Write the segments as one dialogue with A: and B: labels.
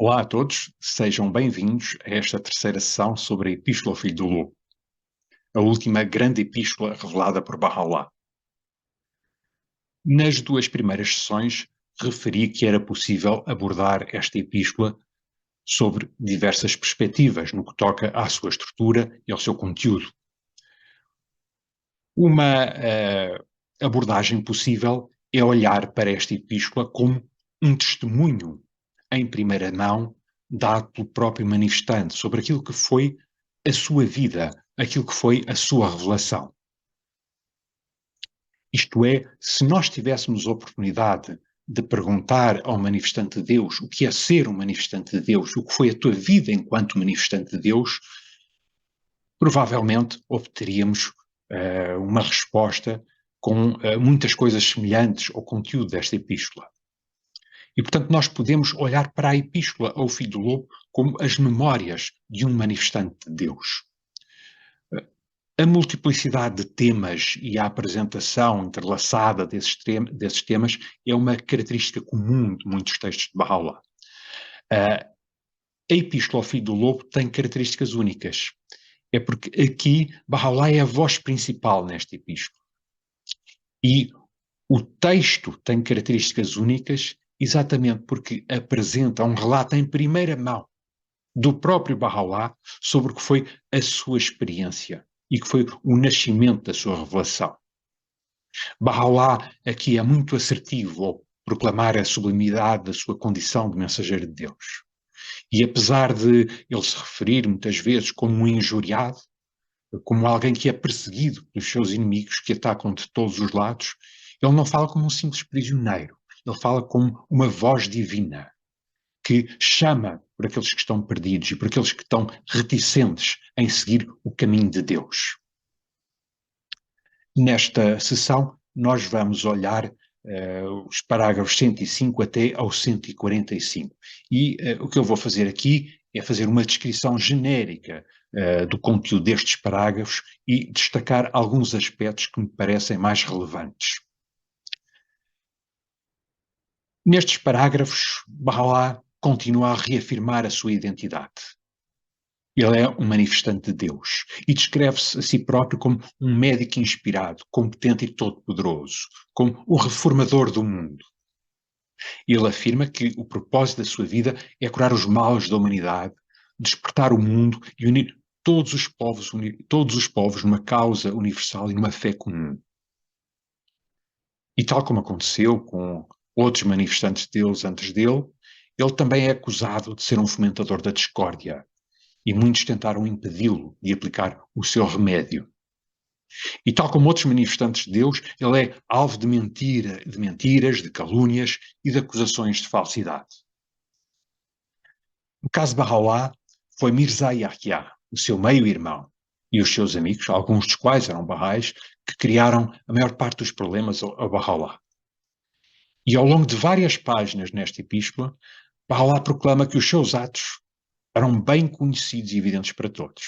A: Olá a todos, sejam bem-vindos a esta terceira sessão sobre a Epístola ao Filho do Lobo, a última grande epístola revelada por Bahá'u'lláh. Nas duas primeiras sessões, referi que era possível abordar esta epístola sobre diversas perspectivas no que toca à sua estrutura e ao seu conteúdo. Uma abordagem possível é olhar para esta epístola como um testemunho em primeira mão dado pelo próprio manifestante sobre aquilo que foi a sua vida, aquilo que foi a sua revelação. Isto é, se nós tivéssemos a oportunidade de perguntar ao manifestante de Deus o que é ser um manifestante de Deus, o que foi a tua vida enquanto manifestante de Deus, provavelmente obteríamos uma resposta com muitas coisas semelhantes ao conteúdo desta epístola. E, portanto, nós podemos olhar para a Epístola ao Filho do Lobo como as memórias de um manifestante de Deus. A multiplicidade de temas e a apresentação entrelaçada desses temas é uma característica comum de muitos textos de Bahá'u'lláh. A Epístola ao Filho do Lobo tem características únicas. É porque aqui Bahá'u'lláh é a voz principal nesta epístola. E o texto tem características únicas exatamente porque apresenta um relato em primeira mão do próprio Bahá'u'lláh sobre o que foi a sua experiência e que foi o nascimento da sua revelação. Bahá'u'lláh aqui é muito assertivo ao proclamar a sublimidade da sua condição de mensageiro de Deus. E apesar de ele se referir muitas vezes como um injuriado, como alguém que é perseguido pelos seus inimigos que atacam de todos os lados, ele não fala como um simples prisioneiro, ele fala como uma voz divina que chama por aqueles que estão perdidos e por aqueles que estão reticentes em seguir o caminho de Deus. Nesta sessão, nós vamos olhar os parágrafos 105 até ao 145. E o que eu vou fazer aqui é fazer uma descrição genérica do conteúdo destes parágrafos e destacar alguns aspectos que me parecem mais relevantes. Nestes parágrafos, Bahá'u'lláh continua a reafirmar a sua identidade. Ele é um manifestante de Deus e descreve-se a si próprio como um médico inspirado, competente e todo-poderoso, como o reformador do mundo. Ele afirma que o propósito da sua vida é curar os males da humanidade, despertar o mundo e unir todos os povos numa causa universal e numa fé comum. E tal como aconteceu com outros manifestantes de Deus antes dele, ele também é acusado de ser um fomentador da discórdia. E muitos tentaram impedi-lo de aplicar o seu remédio. E tal como outros manifestantes de Deus, ele é alvo de mentiras, de calúnias e de acusações de falsidade. No caso de Bahá'u'lláh, foi Mirza Yahya, o seu meio-irmão, e os seus amigos, alguns dos quais eram Bahá'ís, que criaram a maior parte dos problemas a Bahá'u'lláh. E ao longo de várias páginas nesta epístola, Bahá'u'lláh proclama que os seus atos eram bem conhecidos e evidentes para todos,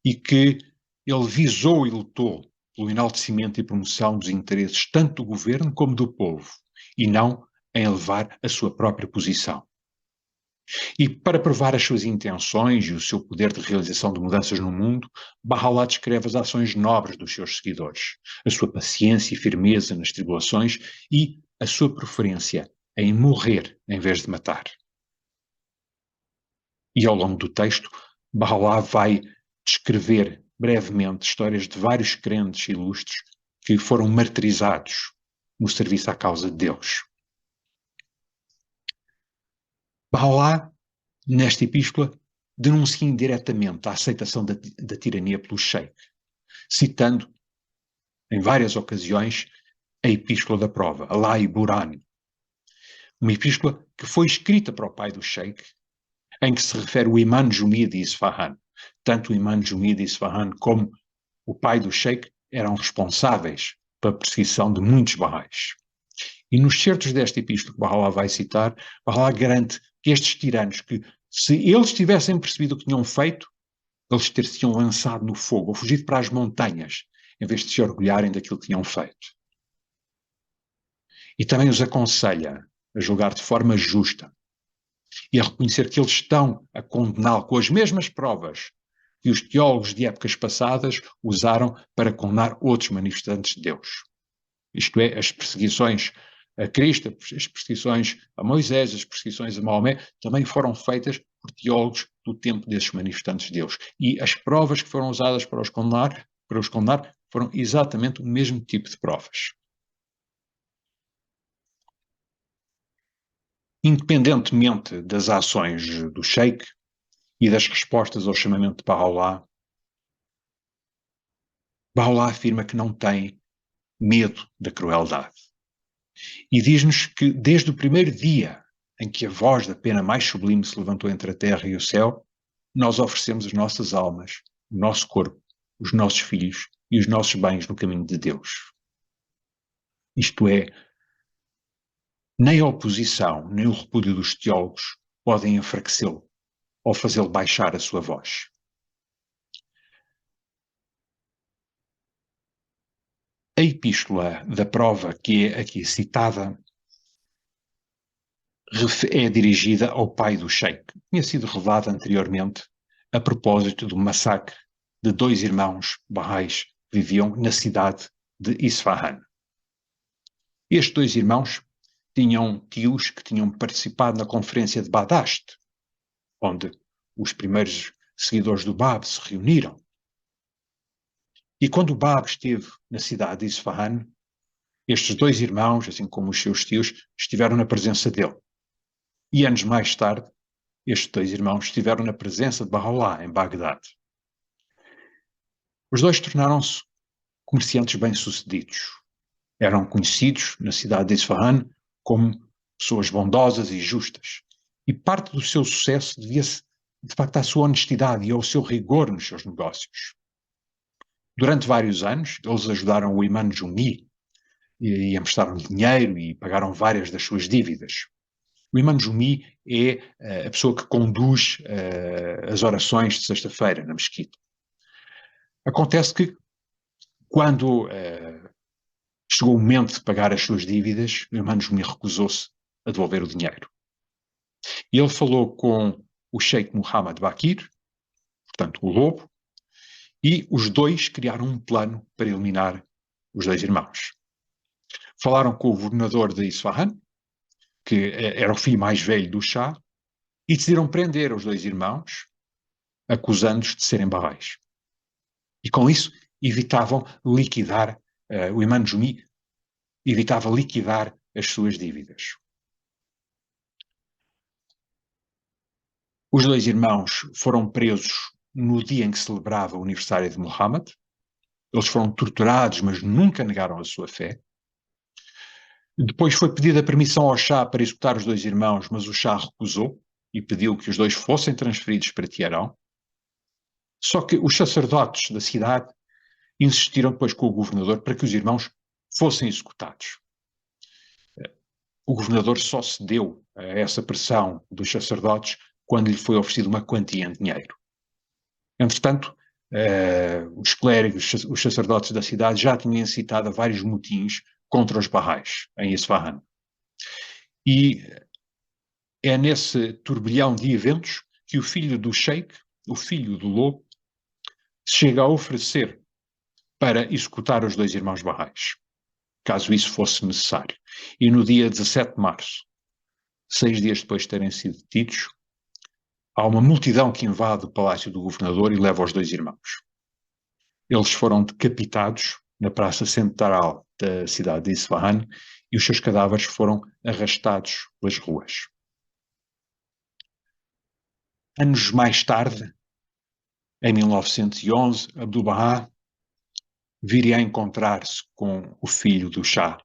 A: e que ele visou e lutou pelo enaltecimento e promoção dos interesses tanto do governo como do povo, e não em elevar a sua própria posição. E para provar as suas intenções e o seu poder de realização de mudanças no mundo, Bahá'u'lláh descreve as ações nobres dos seus seguidores, a sua paciência e firmeza nas tribulações e a sua preferência em morrer em vez de matar. E ao longo do texto, Bahá'u'lláh vai descrever brevemente histórias de vários crentes ilustres que foram martirizados no serviço à causa de Deus. Bahá'u'lláh, nesta epístola, denuncia indiretamente a aceitação da tirania pelo sheik, citando em várias ocasiões a epístola da prova, Al-Burhan, uma epístola que foi escrita para o pai do sheik, em que se refere o Imam Jumi de Isfahan. Tanto o Imam Jumi de Isfahan como o pai do sheik eram responsáveis pela perseguição de muitos Bahá'ís. E nos certos desta epístola que Bahá'u'lláh vai citar, Bahá'u'lláh garante que estes tiranos, que se eles tivessem percebido o que tinham feito, eles ter-se-iam lançado no fogo ou fugido para as montanhas, em vez de se orgulharem daquilo que tinham feito. E também os aconselha a julgar de forma justa e a reconhecer que eles estão a condená-lo com as mesmas provas que os teólogos de épocas passadas usaram para condenar outros manifestantes de Deus. Isto é, as perseguições a Cristo, as perseguições a Moisés, as perseguições a Maomé, também foram feitas por teólogos do tempo desses manifestantes de Deus. E as provas que foram usadas para os condenar foram exatamente o mesmo tipo de provas. Independentemente das ações do Sheikh e das respostas ao chamamento de Baha'u'lláh, Baha'u'lláh afirma que não tem medo da crueldade. E diz-nos que desde o primeiro dia em que a voz da pena mais sublime se levantou entre a terra e o céu, nós oferecemos as nossas almas, o nosso corpo, os nossos filhos e os nossos bens no caminho de Deus. Isto é, nem a oposição, nem o repúdio dos teólogos podem enfraquecê-lo ou fazê-lo baixar a sua voz. A epístola da prova que é aqui citada é dirigida ao pai do Sheikh. Tinha sido revelada anteriormente a propósito do massacre de 2 irmãos Baha'is que viviam na cidade de Isfahan. Estes 2 irmãos tinham tios que tinham participado na conferência de Badast, onde os primeiros seguidores do Bab se reuniram. E quando o Bab esteve na cidade de Isfahan, estes 2 irmãos, assim como os seus tios, estiveram na presença dele. E anos mais tarde, estes 2 irmãos estiveram na presença de Baha'u'lláh, em Bagdade. Os 2 tornaram-se comerciantes bem-sucedidos. Eram conhecidos na cidade de Isfahan como pessoas bondosas e justas. E parte do seu sucesso devia-se, de facto, à sua honestidade e ao seu rigor nos seus negócios. Durante vários anos, eles ajudaram o Imam Jumi e emprestaram-lhe dinheiro e pagaram várias das suas dívidas. O Imam Jumi é a pessoa que conduz as orações de sexta-feira na mesquita. Acontece que, quando chegou o momento de pagar as suas dívidas, o Imam Jumi recusou-se a devolver o dinheiro. E ele falou com o Sheikh Muhammad Bakir, portanto o lobo, e os 2 criaram um plano para eliminar os 2 irmãos. Falaram com o governador de Isfahan, que era o filho mais velho do Shah, e decidiram prender os 2 irmãos, acusando-os de serem Baha'is. E com isso evitavam liquidar, o Imam Jumi evitava liquidar as suas dívidas. Os 2 irmãos foram presos no dia em que celebrava o aniversário de Muhammad. Eles foram torturados, mas nunca negaram a sua fé. Depois foi pedida permissão ao Shah para executar os 2 irmãos, mas o Shah recusou e pediu que os 2 fossem transferidos para Teherão. Só que os sacerdotes da cidade insistiram depois com o governador para que os irmãos fossem executados. O governador só cedeu a essa pressão dos sacerdotes quando lhe foi oferecida uma quantia em dinheiro. Entretanto, os clérigos, os sacerdotes da cidade já tinham incitado a vários motins contra os Baha'is, em Isfahan. E é nesse turbilhão de eventos que o filho do Sheikh, o filho do lobo, chega a oferecer para executar os 2 irmãos Baha'is, caso isso fosse necessário. E no dia 17 de março, 6 dias depois de terem sido detidos, há uma multidão que invade o palácio do governador e leva os 2 irmãos. Eles foram decapitados na praça central da cidade de Isfahan e os seus cadáveres foram arrastados pelas ruas. Anos mais tarde, em 1911, Abdu'l-Bahá viria a encontrar-se com o filho do Shah,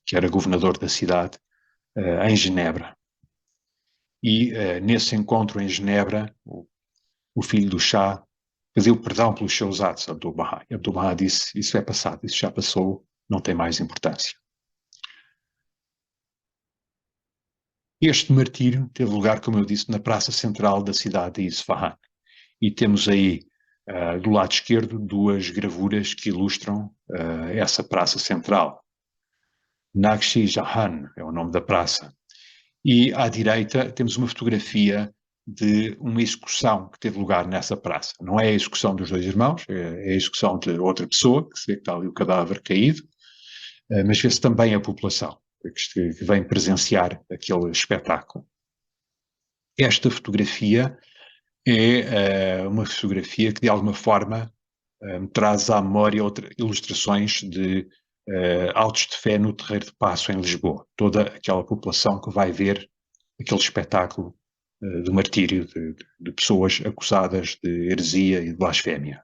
A: que era governador da cidade, em Genebra. E nesse encontro em Genebra, o filho do Shah pediu perdão pelos seus atos a Abdu'l-Bahá. E Abdu'l-Bahá disse: isso é passado, isso já passou, não tem mais importância. Este martírio teve lugar, como eu disse, na praça central da cidade de Isfahan. E temos aí, do lado esquerdo, 2 gravuras que ilustram essa praça central. Naqshi Jahan é o nome da praça. E à direita temos uma fotografia de uma execução que teve lugar nessa praça. Não é a execução dos dois irmãos, é a execução de outra pessoa, que se vê que está ali o cadáver caído, mas vê-se também a população que vem presenciar aquele espetáculo. Esta fotografia é uma fotografia que, de alguma forma, traz à memória ilustrações de autos de fé no Terreiro de Paço, em Lisboa. Toda aquela população que vai ver aquele espetáculo do martírio de pessoas acusadas de heresia e de blasfémia.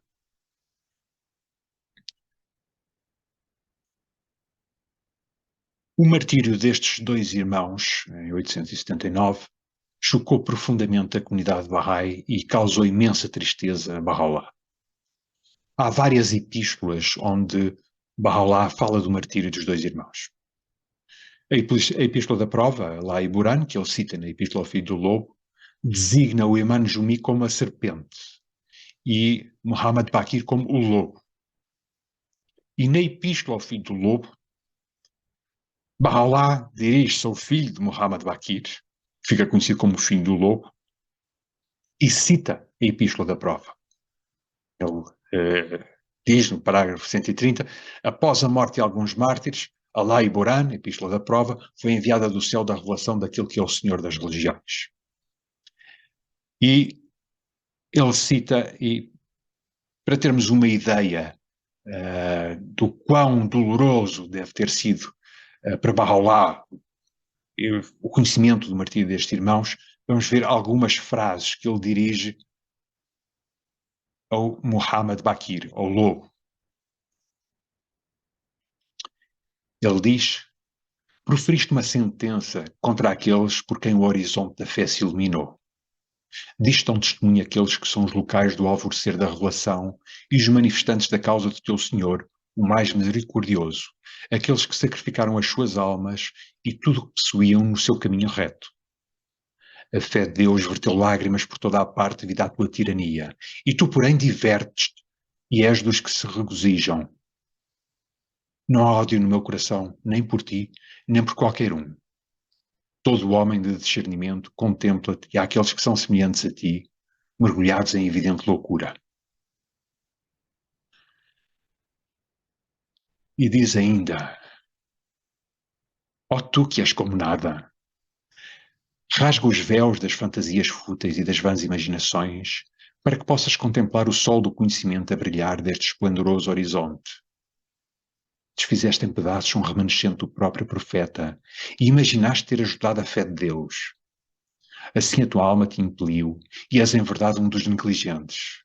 A: O martírio destes dois irmãos, em 879, chocou profundamente a comunidade Bahá'í e causou imensa tristeza a Bahá'u'lláh. Há várias epístolas onde Bahá'u'lláh fala do martírio dos dois irmãos. A Epístola da Prova, lá em Buran, que ele cita na Epístola ao Filho do Lobo, designa o Imam Jumi como a serpente e Muhammad Baqir como o lobo. E na Epístola ao Filho do Lobo, Bahá'u'lláh dirige-se ao filho de Muhammad Baqir, que fica conhecido como o Filho do Lobo, e cita a Epístola da Prova. Ele diz no parágrafo 130, após a morte de alguns mártires, Alá e Buran, Epístola da Prova, foi enviada do céu da revelação daquele que é o Senhor das religiões. E ele cita, e para termos uma ideia do quão doloroso deve ter sido para Bahá'u'lláh o conhecimento do martírio destes irmãos, vamos ver algumas frases que ele dirige ao Muhammad Baqir, ao lobo. Ele diz: proferiste uma sentença contra aqueles por quem o horizonte da fé se iluminou. Distam testemunho aqueles que são os locais do alvorecer da revelação e os manifestantes da causa de teu Senhor, o mais misericordioso, aqueles que sacrificaram as suas almas e tudo o que possuíam no seu caminho reto. A fé de Deus verteu lágrimas por toda a parte devido à tua tirania, e tu, porém, divertes-te e és dos que se regozijam. Não há ódio no meu coração, nem por ti, nem por qualquer um. Todo o homem de discernimento contempla-te e há aqueles que são semelhantes a ti, mergulhados em evidente loucura. E diz ainda: ó tu que és como nada, rasga os véus das fantasias fúteis e das vãs imaginações, para que possas contemplar o sol do conhecimento a brilhar deste esplendoroso horizonte. Desfizeste em pedaços um remanescente do próprio profeta e imaginaste ter ajudado a fé de Deus. Assim a tua alma te impeliu e és em verdade um dos negligentes.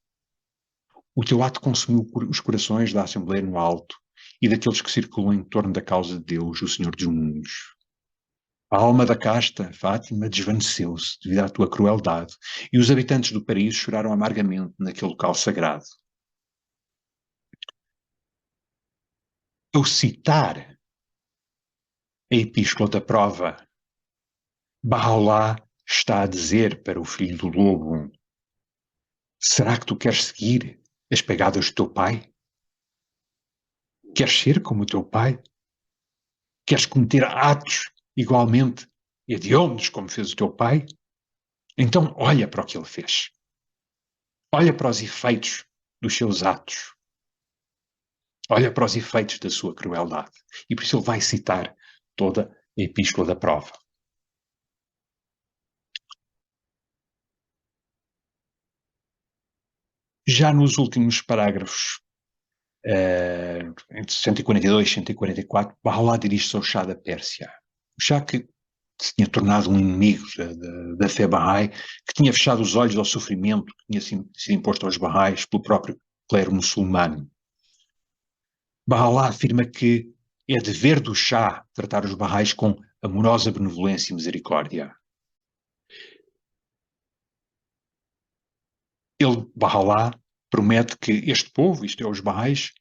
A: O teu ato consumiu os corações da Assembleia no Alto e daqueles que circulam em torno da causa de Deus, o Senhor dos Mundos. A alma da casta, Fátima, desvaneceu-se devido à tua crueldade e os habitantes do paraíso choraram amargamente naquele local sagrado. Ao citar a Epístola da Prova, Bahá'u'lláh está a dizer para o filho do lobo: será que tu queres seguir as pegadas do teu pai? Queres ser como o teu pai? Queres cometer atos igualmente hediondos como fez o teu pai? Então olha para o que ele fez. Olha para os efeitos dos seus atos. Olha para os efeitos da sua crueldade. E por isso ele vai citar toda a Epístola da Prova. Já nos últimos parágrafos, entre 142 e 144, Bahá'u'lláh dirige-se ao Shah da Pérsia. O Shah que se tinha tornado um inimigo da fé Bahá'í, que tinha fechado os olhos ao sofrimento que tinha sido imposto aos Bahá'ís pelo próprio clero muçulmano. Bahá'u'lláh afirma que é dever do Shah tratar os Bahá'ís com amorosa benevolência e misericórdia. Bahá'u'lláh, promete que este povo, isto é, os Bahá'ís,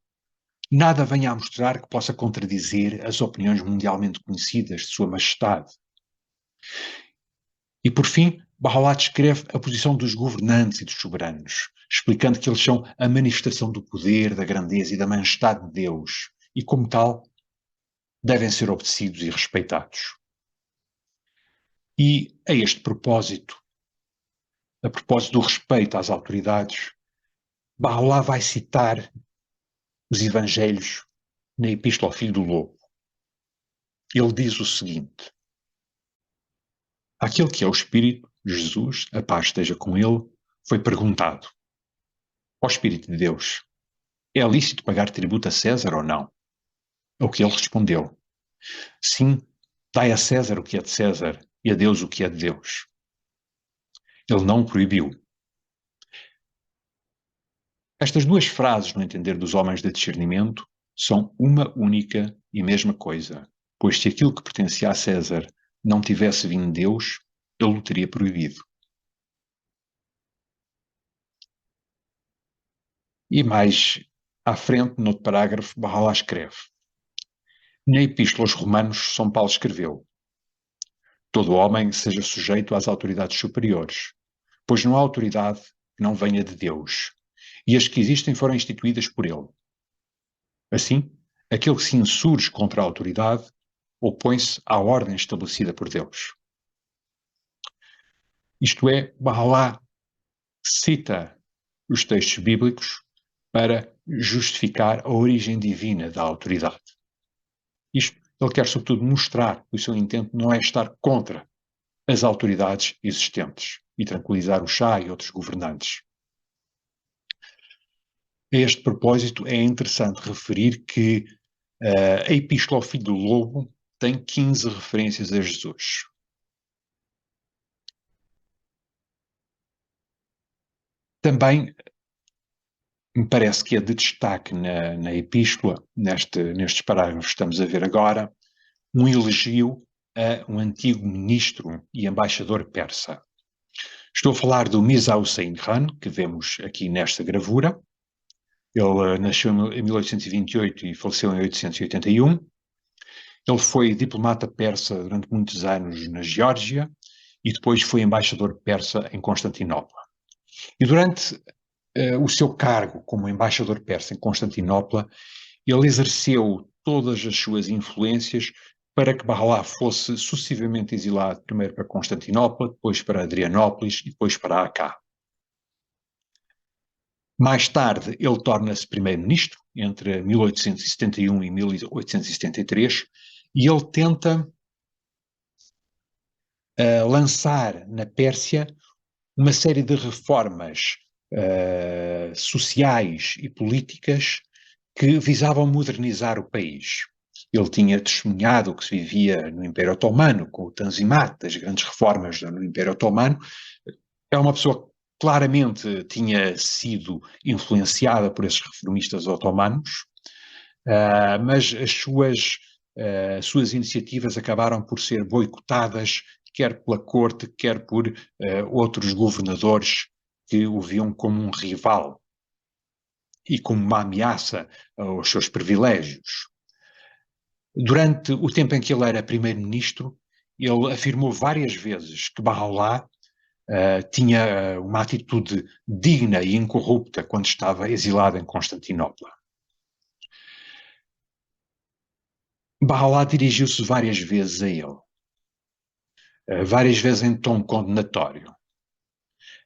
A: nada venha a mostrar que possa contradizer as opiniões mundialmente conhecidas de Sua Majestade. E, por fim, Bahá'u'lláh descreve a posição dos governantes e dos soberanos, explicando que eles são a manifestação do poder, da grandeza e da majestade de Deus, e, como tal, devem ser obedecidos e respeitados. E a este propósito, a propósito do respeito às autoridades, Baha'u'lláh vai citar os Evangelhos na Epístola ao Filho do Lobo. Ele diz o seguinte: aquele que é o Espírito, Jesus, a paz esteja com ele, foi perguntado ao Espírito de Deus: é lícito pagar tributo a César ou não? Ao que ele respondeu: sim, dai a César o que é de César e a Deus o que é de Deus. Ele não o proibiu. Estas duas frases, no entender dos homens de discernimento, são uma única e mesma coisa, pois se aquilo que pertencia a César não tivesse vindo de Deus, ele o teria proibido. E mais à frente, no outro parágrafo, Baha'u'lláh escreve: na Epístola aos Romanos, São Paulo escreveu: todo homem seja sujeito às autoridades superiores, pois não há autoridade que não venha de Deus, e as que existem foram instituídas por ele. Assim, aquele que se insurge contra a autoridade opõe-se à ordem estabelecida por Deus. Isto é, Baha'u'lláh cita os textos bíblicos para justificar a origem divina da autoridade. Isto, ele quer sobretudo mostrar que o seu intento não é estar contra as autoridades existentes e tranquilizar o Shah e outros governantes. A este propósito, é interessante referir que a Epístola ao Filho do Lobo tem 15 referências a Jesus. Também me parece que é de destaque na Epístola, nestes parágrafos que estamos a ver agora, um elogio a um antigo ministro e embaixador persa. Estou a falar do Mirza Hussein Khan, que vemos aqui nesta gravura. Ele nasceu em 1828 e faleceu em 1881. Ele foi diplomata persa durante muitos anos na Geórgia e depois foi embaixador persa em Constantinopla. E durante o seu cargo como embaixador persa em Constantinopla, ele exerceu todas as suas influências para que Baha'u'lláh fosse sucessivamente exilado, primeiro para Constantinopla, depois para Adrianópolis e depois para Acá. Mais tarde, ele torna-se primeiro-ministro, entre 1871 e 1873, e ele tenta lançar na Pérsia uma série de reformas sociais e políticas que visavam modernizar o país. Ele tinha testemunhado o que se vivia no Império Otomano, com o Tanzimat, das grandes reformas no Império Otomano. É uma pessoa que claramente tinha sido influenciada por esses reformistas otomanos, mas as suas iniciativas acabaram por ser boicotadas, quer pela corte, quer por outros governadores que o viam como um rival e como uma ameaça aos seus privilégios. Durante o tempo em que ele era primeiro-ministro, ele afirmou várias vezes que Baha'u'lláh tinha uma atitude digna e incorrupta quando estava exilado em Constantinopla. Baha'u'lláh dirigiu-se várias vezes a ele, várias vezes em tom condenatório,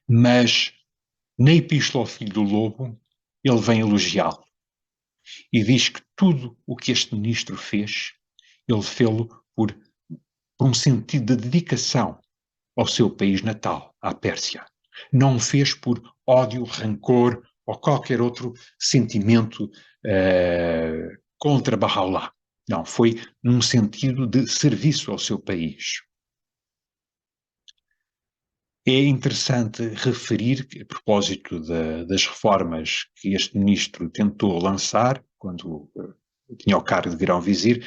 A: mas na Epístola ao Filho do Lobo ele vem elogiá-lo e diz que tudo o que este ministro fez, ele fê-lo por um sentido de dedicação ao seu país natal, à Pérsia. Não o fez por ódio, rancor ou qualquer outro sentimento contra Baha'u'lláh. Não, foi num sentido de serviço ao seu país. É interessante referir, a propósito das reformas que este ministro tentou lançar, quando tinha o cargo de grão-vizir,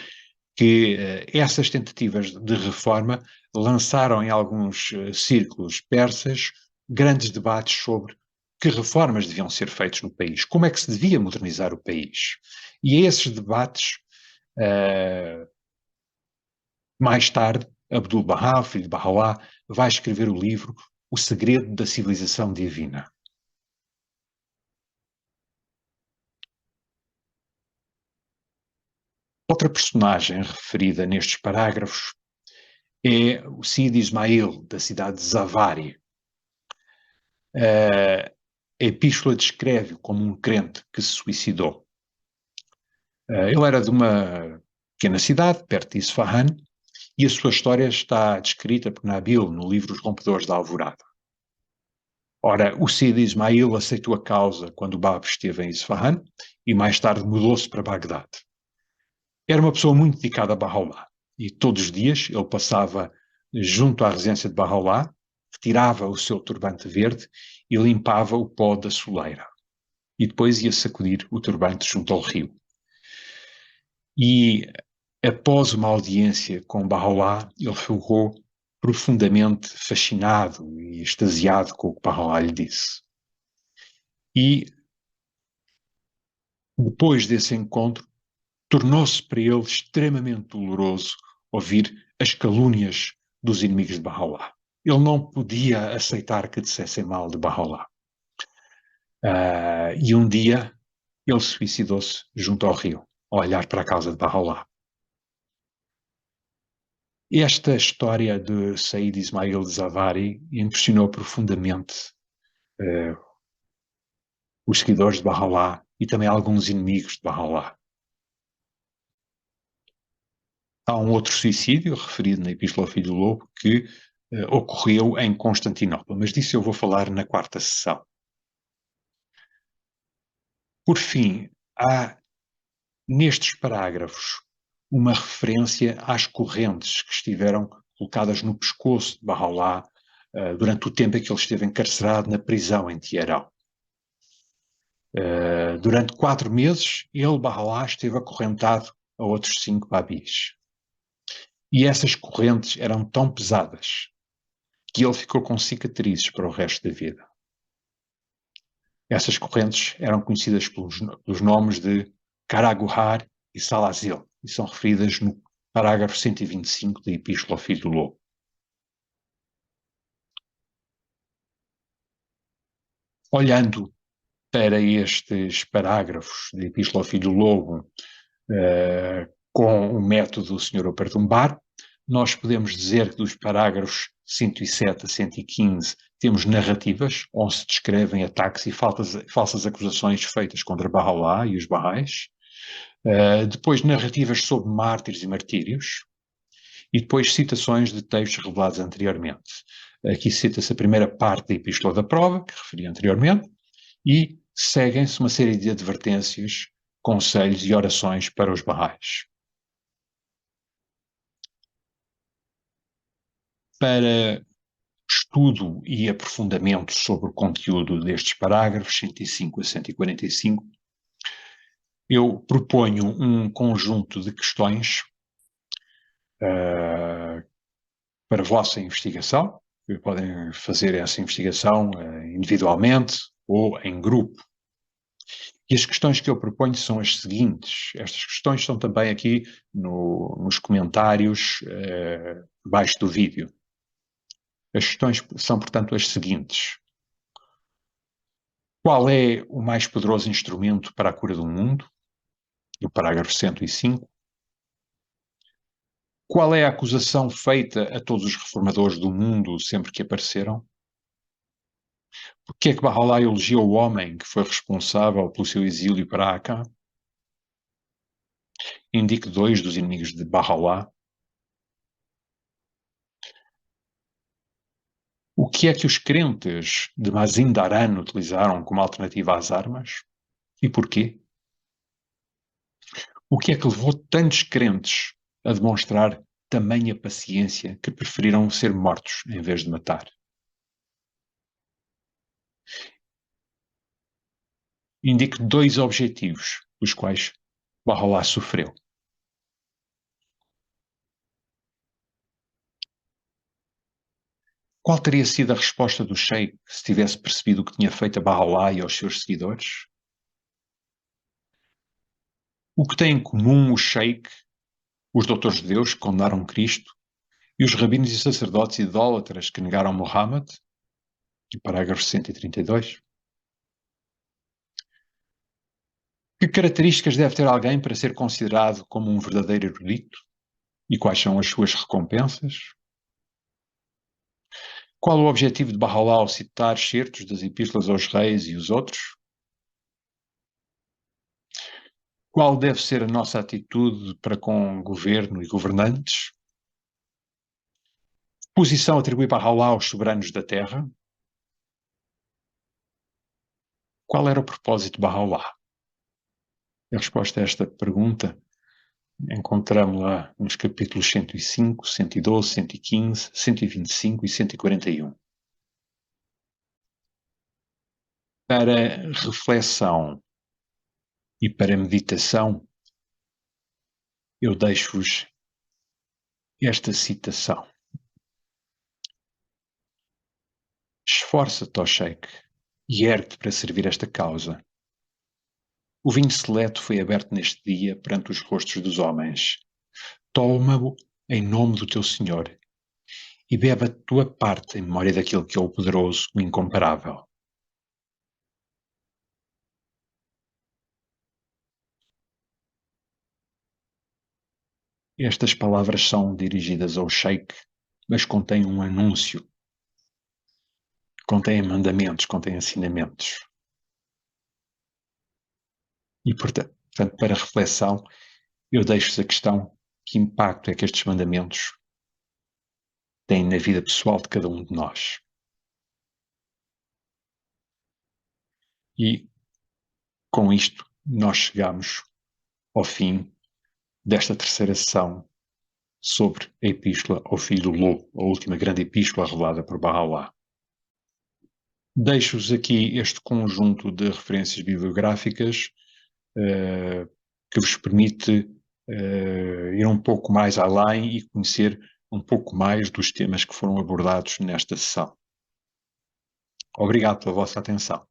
A: que essas tentativas de reforma lançaram em alguns círculos persas grandes debates sobre que reformas deviam ser feitas no país, como é que se devia modernizar o país. E a esses debates, mais tarde, Abdul-Bahá, filho de Baha'u'lláh, vai escrever o livro O Segredo da Civilização Divina. Outra personagem referida nestes parágrafos é o Cid Ismail, da cidade de Zavari. A epístola descreve-o como um crente que se suicidou. Ele era de uma pequena cidade, perto de Isfahan, e a sua história está descrita por Nabil no livro Os Rompedores da Alvorada. Ora, o Cid Ismail aceitou a causa quando o Bab esteve em Isfahan e mais tarde mudou-se para Bagdade. Era uma pessoa muito dedicada a Bahá'u'lláh e todos os dias ele passava junto à residência de Bahá'u'lláh, retirava o seu turbante verde e limpava o pó da soleira. E depois ia sacudir o turbante junto ao rio. E após uma audiência com Bahá'u'lláh, ele ficou profundamente fascinado e extasiado com o que Bahá'u'lláh lhe disse. E depois desse encontro, tornou-se para ele extremamente doloroso ouvir as calúnias dos inimigos de Bahá'u'lláh. Ele não podia aceitar que dissessem mal de Bahá'u'lláh. E um dia ele suicidou-se junto ao rio, a olhar para a casa de Bahá'u'lláh. Esta história de Said Ismail Zavari impressionou profundamente os seguidores de Bahá'u'lláh e também alguns inimigos de Bahá'u'lláh. Há um outro suicídio, referido na Epístola ao Filho do Lobo, que ocorreu em Constantinopla, mas disso eu vou falar na quarta sessão. Por fim, há nestes parágrafos uma referência às correntes que estiveram colocadas no pescoço de Bahá'u'lláh durante o tempo em que ele esteve encarcerado na prisão em Teherão. Durante 4 meses, ele, Bahá'u'lláh, esteve acorrentado a outros 5 babis. E essas correntes eram tão pesadas que ele ficou com cicatrizes para o resto da vida. Essas correntes eram conhecidas pelos nomes de Karaguhar e Salazil, e são referidas no parágrafo 125 da Epístola ao Filho do Lobo. Olhando para estes parágrafos da Epístola ao Filho do Lobo, com o método do Sr. Opertumbar, nós podemos dizer que dos parágrafos 107 a 115 temos narrativas, onde se descrevem ataques e falsas acusações feitas contra Bahá'u'lláh e os Baha'is. Depois narrativas sobre mártires e martírios. E depois citações de textos revelados anteriormente. Aqui cita-se a primeira parte da Epístola da Prova, que referi anteriormente, e seguem-se uma série de advertências, conselhos e orações para os Baha'is. Para estudo e aprofundamento sobre o conteúdo destes parágrafos, 105 a 145, eu proponho um conjunto de questões para a vossa investigação. Podem fazer essa investigação individualmente ou em grupo. E as questões que eu proponho são as seguintes. Estas questões estão também aqui nos comentários abaixo do vídeo. As questões são, portanto, as seguintes. Qual é o mais poderoso instrumento para a cura do mundo? No parágrafo 105. Qual é a acusação feita a todos os reformadores do mundo sempre que apareceram? Por que é que Bahá'u'lláh elogiou o homem que foi responsável pelo seu exílio para Acá? Indique 2 dos inimigos de Bahá'u'lláh. O que é que os crentes de Mazindaran utilizaram como alternativa às armas? E porquê? O que é que levou tantos crentes a demonstrar tamanha paciência que preferiram ser mortos em vez de matar? Indique 2 objetivos os quais Bahá'u'lláh sofreu. Qual teria sido a resposta do Sheikh se tivesse percebido o que tinha feito a Bahá'u'lláh e aos seus seguidores? O que têm em comum o Sheikh, os doutores de Deus que condenaram Cristo e os rabinos e sacerdotes idólatras que negaram Muhammad? Parágrafo 132. Que características deve ter alguém para ser considerado como um verdadeiro erudito? E quais são as suas recompensas? Qual o objetivo de Bahá'u'lláh ao citar certos das epístolas aos reis e os outros? Qual deve ser a nossa atitude para com o governo e governantes? Posição atribuída a Bahá'u'lláh aos soberanos da Terra? Qual era o propósito de Bahá'u'lláh? A resposta a esta pergunta encontramos-la nos capítulos 105, 112, 115, 125 e 141. Para reflexão e para meditação, eu deixo-vos esta citação. Esforça-te, ó Sheikh, e ergue-te para servir esta causa. O vinho seleto foi aberto neste dia perante os rostos dos homens. Toma-o em nome do teu Senhor e bebe a tua parte em memória daquele que é o poderoso, o incomparável. Estas palavras são dirigidas ao Sheikh, mas contêm um anúncio, contêm mandamentos, contêm ensinamentos. E, portanto, para reflexão, eu deixo-vos a questão: que impacto é que estes mandamentos têm na vida pessoal de cada um de nós? E, com isto, nós chegamos ao fim desta terceira sessão sobre a Epístola ao Filho do Lobo, a última grande epístola revelada por Bahá'u'lláh. Deixo-vos aqui este conjunto de referências bibliográficas que vos permite ir um pouco mais além e conhecer um pouco mais dos temas que foram abordados nesta sessão. Obrigado pela vossa atenção.